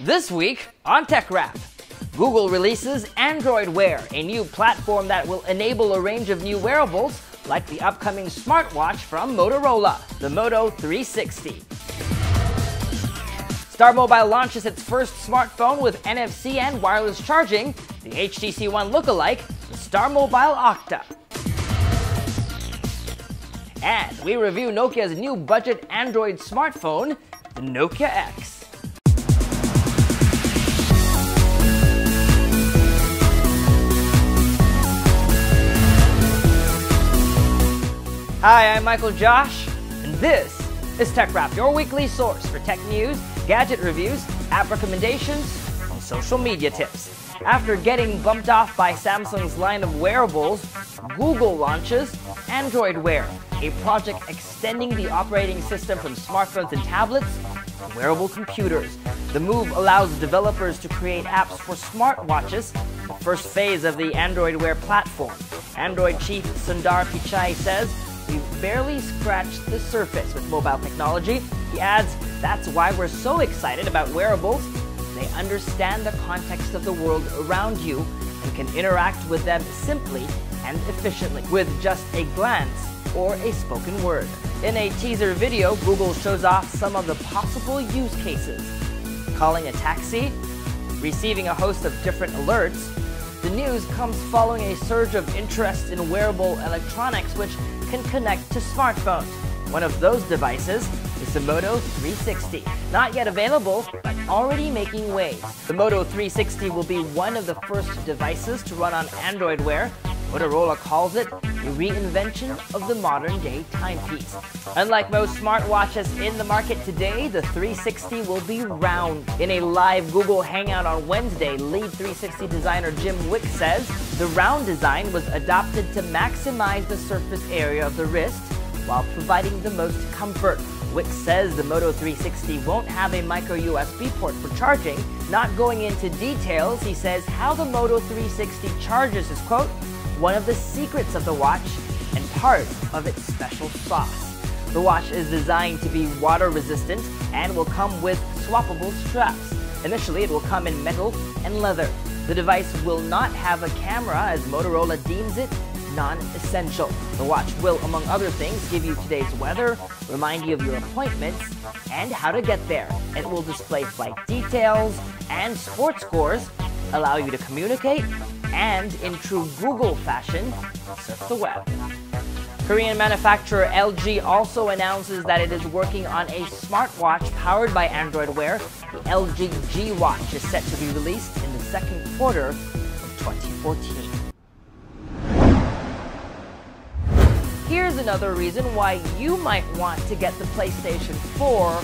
This week on TechRap, Google releases Android Wear, a new platform that will enable a range of new wearables like the upcoming smartwatch from Motorola, the Moto 360. Star Mobile launches its first smartphone with NFC and wireless charging, the HTC One lookalike, the Star Mobile Octa. And we review Nokia's new budget Android smartphone, the Nokia X. Hi, I'm Michael Josh, and this is TechRap, your weekly source for tech news, gadget reviews, app recommendations, and social media tips. After getting bumped off by Samsung's line of wearables, Google launches Android Wear, a project extending the operating system from smartphones and tablets to wearable computers. The move allows developers to create apps for smartwatches, the first phase of the Android Wear platform. Android chief Sundar Pichai says, "We've barely scratched the surface with mobile technology." He adds, "That's why we're so excited about wearables. They understand the context of the world around you and can interact with them simply and efficiently with just a glance or a spoken word." In a teaser video, Google shows off some of the possible use cases: calling a taxi, receiving a host of different alerts. The news comes following a surge of interest in wearable electronics which can connect to smartphones. One of those devices is the Moto 360. Not yet available, but already making waves. The Moto 360 will be one of the first devices to run on Android Wear. Motorola calls it a reinvention of the modern-day timepiece. Unlike most smartwatches in the market today, the 360 will be round. In a live Google Hangout on Wednesday, lead 360 designer Jim Wick says the round design was adopted to maximize the surface area of the wrist while providing the most comfort. Wick says the Moto 360 won't have a micro USB port for charging. Not going into details, he says how the Moto 360 charges is, quote, "one of the secrets of the watch and part of its special sauce." The watch is designed to be water resistant and will come with swappable straps. Initially, it will come in metal and leather. The device will not have a camera as Motorola deems it non-essential. The watch will, among other things, give you today's weather, remind you of your appointments, and how to get there. It will display flight details and sports scores, allow you to communicate, and in true Google fashion, surf the web. Korean manufacturer LG also announces that it is working on a smartwatch powered by Android Wear. The LG G Watch is set to be released in the second quarter of 2014. Here's another reason why you might want to get the PlayStation 4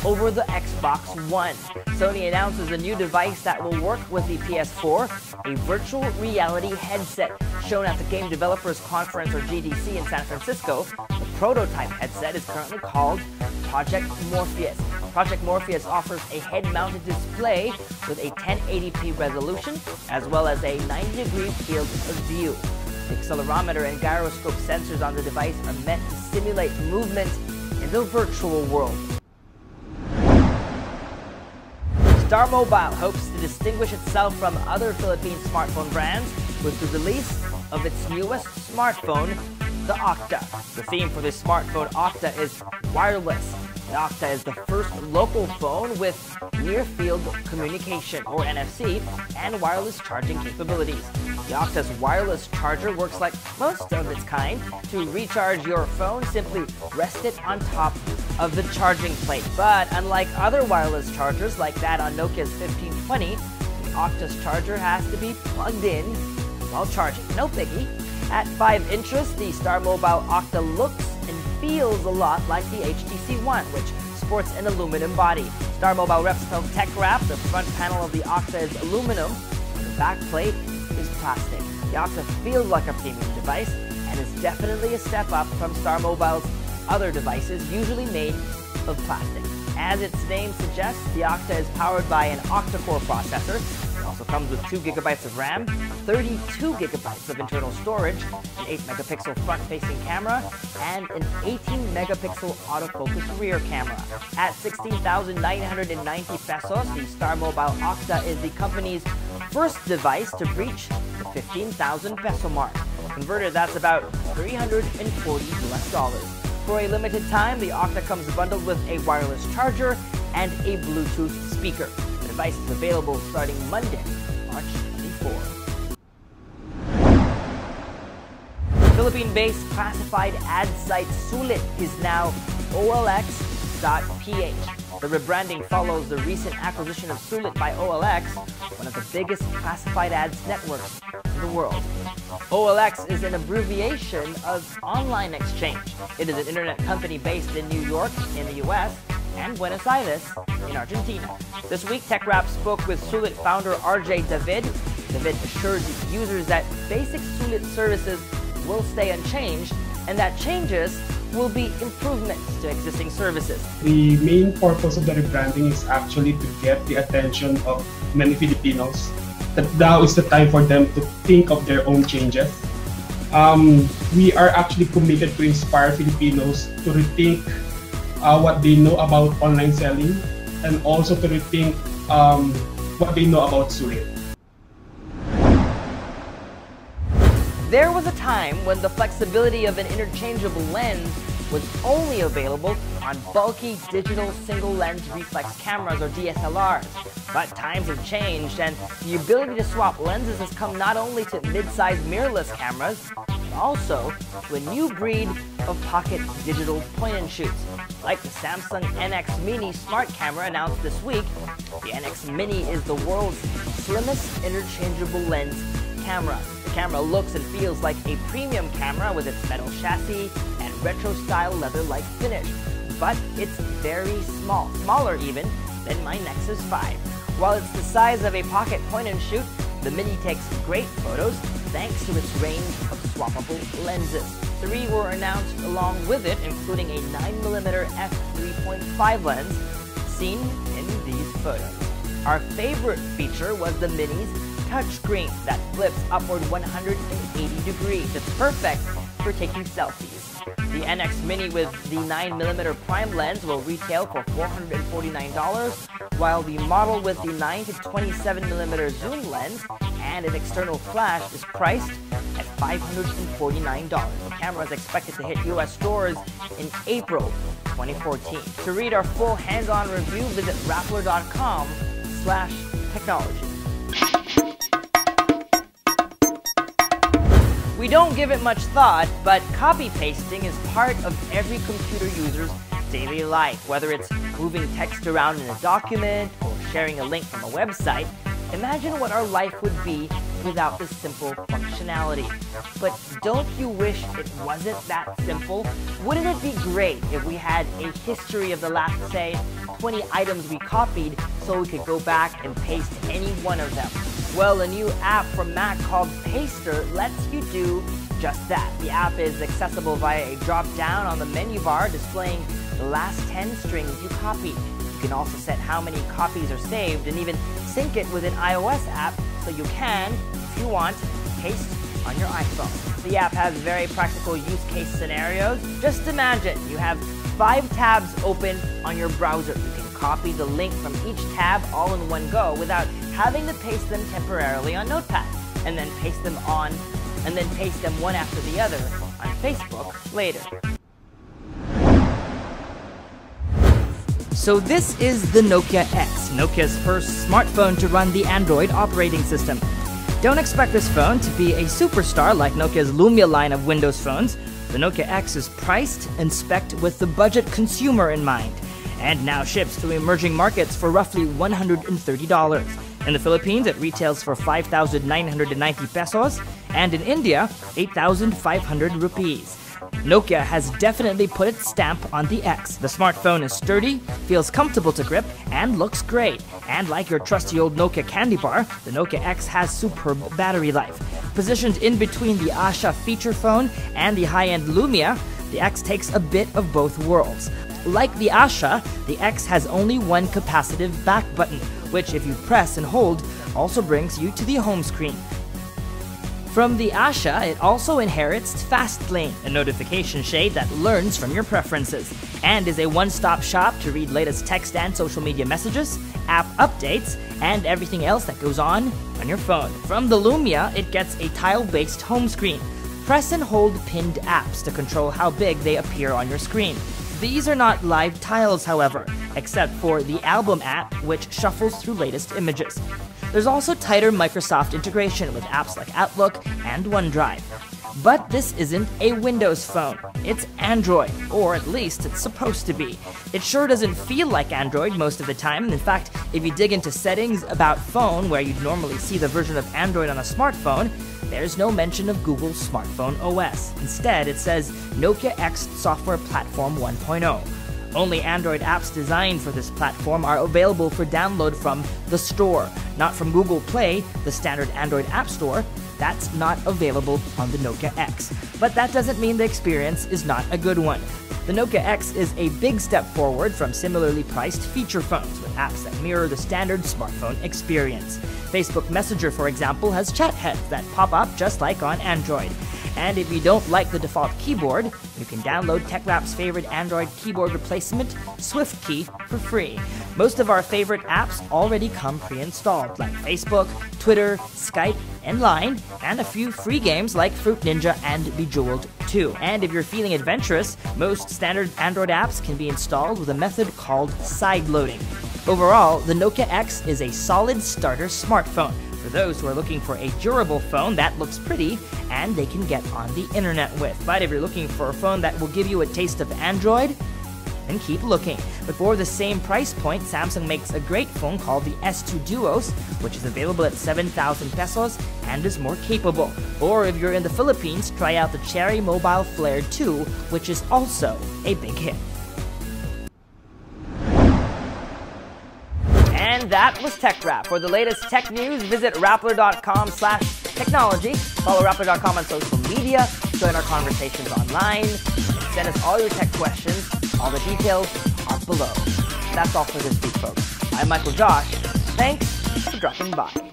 over the Xbox One. Sony announces a new device that will work with the PS4, a virtual reality headset. Shown at the Game Developers Conference, or GDC, in San Francisco, the prototype headset is currently called Project Morpheus. Project Morpheus offers a head-mounted display with a 1080p resolution, as well as a 90-degree field of view. The accelerometer and gyroscope sensors on the device are meant to simulate movement in the virtual world. Star Mobile hopes to distinguish itself from other Philippine smartphone brands with the release of its newest smartphone, the Octa. The theme for this smartphone, Octa, is wireless. The Octa is the first local phone with near-field communication, or NFC, and wireless charging capabilities. The Octa's wireless charger works like most of its kind. To recharge your phone, simply rest it on top of the charging plate. But unlike other wireless chargers like that on Nokia's 1520, the Octa's charger has to be plugged in while charging. No biggie. At 5 inches, the Star Mobile Octa looks and feels a lot like the HTC One, which sports an aluminum body. Star Mobile reps tell TechRap the front panel of the Octa is aluminum, and the back plate is plastic. The Octa feels like a premium device and is definitely a step up from Star Mobile's other devices, usually made of plastic. As its name suggests, the Octa is powered by an octa-core processor. It also comes with 2 gigabytes of RAM, 32 gigabytes of internal storage, an 8-megapixel front-facing camera, and an 18-megapixel autofocus rear camera. At 16,990 pesos, the Star Mobile Octa is the company's first device to breach the 15,000 peso mark. Converted, that's about $340 US. For a limited time, the Octa comes bundled with a wireless charger and a Bluetooth speaker. The device is available starting Monday, March 24. Philippine-based classified ad site Sulit is now OLX.PH. The rebranding follows the recent acquisition of Sulit by OLX, one of the biggest classified ads networks in the world. OLX is an abbreviation of Online Exchange. It is an internet company based in New York, in the US, and Buenos Aires, in Argentina. This week, TechRap spoke with Sulit founder RJ David. David assured users that basic Sulit services will stay unchanged, and that changes will be improvements to existing services. The main purpose of the rebranding is actually to get the attention of many Filipinos, that now is the time for them to think of their own changes. We are actually committed to inspire Filipinos to rethink what they know about online selling, and also to rethink what they know about Sulit. There was a time when the flexibility of an interchangeable lens was only available on bulky digital single-lens reflex cameras or DSLRs. But times have changed, and the ability to swap lenses has come not only to mid-size mirrorless cameras, but also to a new breed of pocket digital point-and-shoots. Like the Samsung NX Mini smart camera announced this week, the NX Mini is the world's slimmest interchangeable lens camera. The camera looks and feels like a premium camera with its metal chassis and retro-style leather-like finish. But it's very small, smaller even than my Nexus 5. While it's the size of a pocket point-and-shoot, the Mini takes great photos thanks to its range of swappable lenses. 3 were announced along with it, including a 9mm f3.5 lens seen in these photos. Our favorite feature was the Mini's touchscreen that flips upward 180 degrees. It's perfect for taking selfies. The NX Mini with the 9mm prime lens will retail for $449, while the model with the 9 to 27mm zoom lens and an external flash is priced at $549. The camera is expected to hit US stores in April 2014. To read our full hands-on review, visit rappler.com/technology. We don't give it much thought, but copy-pasting is part of every computer user's daily life. Whether it's moving text around in a document or sharing a link from a website, imagine what our life would be without this simple functionality. But don't you wish it wasn't that simple? Wouldn't it be great if we had a history of the last, say, 20 items we copied so we could go back and paste any one of them? Well, a new app from Mac called Paster lets you do just that. The app is accessible via a drop-down on the menu bar displaying the last 10 strings you copied. You can also set how many copies are saved and even sync it with an iOS app so you can, if you want, paste on your iPhone. The app has very practical use case scenarios. Just imagine you have 5 tabs open on your browser. You can copy the link from each tab all in one go without having to paste them temporarily on Notepad, and then paste them one after the other on Facebook later. So this is the Nokia X, Nokia's first smartphone to run the Android operating system. Don't expect this phone to be a superstar like Nokia's Lumia line of Windows phones. The Nokia X is priced and spec'd with the budget consumer in mind, and now ships to emerging markets for roughly $130. In the Philippines, it retails for 5,990 pesos, and in India, 8,500 rupees. Nokia has definitely put its stamp on the X. The smartphone is sturdy, feels comfortable to grip, and looks great. And like your trusty old Nokia candy bar, the Nokia X has superb battery life. Positioned in between the Asha feature phone and the high-end Lumia, the X takes a bit of both worlds. Like the Asha, the X has only one capacitive back button, which if you press and hold, also brings you to the home screen. From the Asha, it also inherits Fast Lane, a notification shade that learns from your preferences, and is a one-stop shop to read latest text and social media messages, app updates, and everything else that goes on your phone. From the Lumia, it gets a tile-based home screen. Press and hold pinned apps to control how big they appear on your screen. These are not live tiles, however, except for the Album app, which shuffles through latest images. There's also tighter Microsoft integration with apps like Outlook and OneDrive. But this isn't a Windows phone. It's Android, or at least it's supposed to be. It sure doesn't feel like Android most of the time. In fact, if you dig into settings about phone, where you'd normally see the version of Android on a smartphone, there's no mention of Google's smartphone OS. Instead, it says Nokia X Software Platform 1.0. Only Android apps designed for this platform are available for download from the store, not from Google Play, the standard Android app store. That's not available on the Nokia X. But that doesn't mean the experience is not a good one. The Nokia X is a big step forward from similarly priced feature phones with apps that mirror the standard smartphone experience. Facebook Messenger, for example, has chat heads that pop up just like on Android. And if you don't like the default keyboard, you can download TechRap's favorite Android keyboard replacement, SwiftKey, for free. Most of our favorite apps already come pre-installed, like Facebook, Twitter, Skype, and Line, and a few free games like Fruit Ninja and Bejeweled 2. And if you're feeling adventurous, most standard Android apps can be installed with a method called sideloading. Overall, the Nokia X is a solid starter smartphone for those who are looking for a durable phone that looks pretty and they can get on the internet with. But if you're looking for a phone that will give you a taste of Android, then keep looking. But for the same price point, Samsung makes a great phone called the S2 Duos, which is available at 7,000 pesos and is more capable. Or if you're in the Philippines, try out the Cherry Mobile Flare 2, which is also a big hit. And that was TechRap. For the latest tech news, visit Rappler.com/technology. Follow Rappler.com on social media, join our conversations online, and send us all your tech questions. All the details are below. That's all for this week, folks. I'm Michael Josh. Thanks for dropping by.